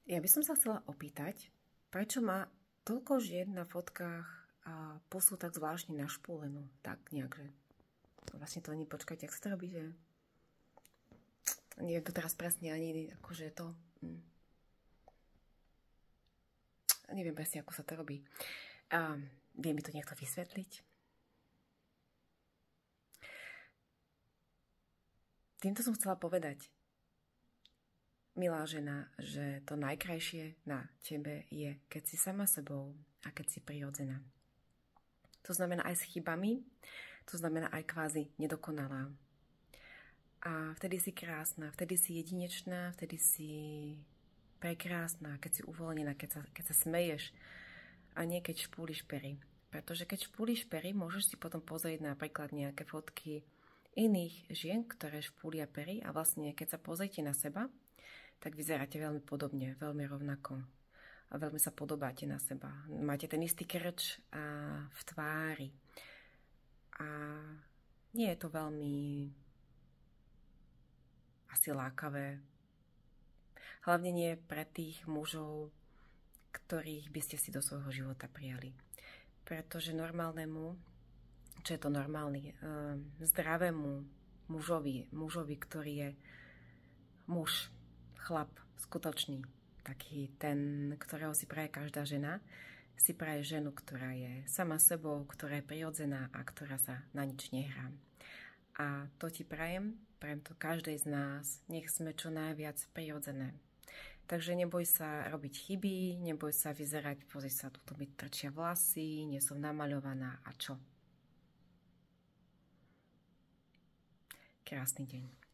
Ja by som sa chcela opýtať, prečo má toľko žien na fotkách a pusú tak zvláštne na špúlenú, tak nejak, že vlastne to ani počkajte, jak sa to robí, že neviem to teraz presne ani akože to neviem presne, ako sa to robí. Vie mi to niekto vysvetliť? Týmto som chcela povedať, milá žena, že to najkrajšie na tebe je, keď si sama sebou a keď si prirodzená. To znamená aj s chybami, to znamená aj kvázi nedokonalá. A vtedy si krásna, vtedy si jedinečná, vtedy si prekrásna, keď si uvoľnená, keď sa smeješ a nie keď špúliš pery. Pretože keď špúliš pery, môžeš si potom pozrieť napríklad nejaké fotky iných žien, ktoré špúlia pery a vlastne keď sa pozriete na seba, tak vyzeráte veľmi podobne, veľmi rovnako. A veľmi sa podobáte na seba. Máte ten istý krč v tvári. A nie je to veľmi asi lákavé. Hlavne nie pre tých mužov, ktorých by ste si do svojho života prijali. Pretože normálnemu, čo je to normálny, zdravému mužovi, ktorý je muž, chlap, skutočný, taký ten, ktorého si praje každá žena, si praje ženu, ktorá je sama sebou, ktorá je prirodzená a ktorá sa na nič nehrá. A to ti prajem to každej z nás, nech sme čo najviac prirodzené. Takže neboj sa robiť chyby, neboj sa vyzerať, pozri sa, tuto mi trčia vlasy, nie som namaľovaná a čo? Krásny deň.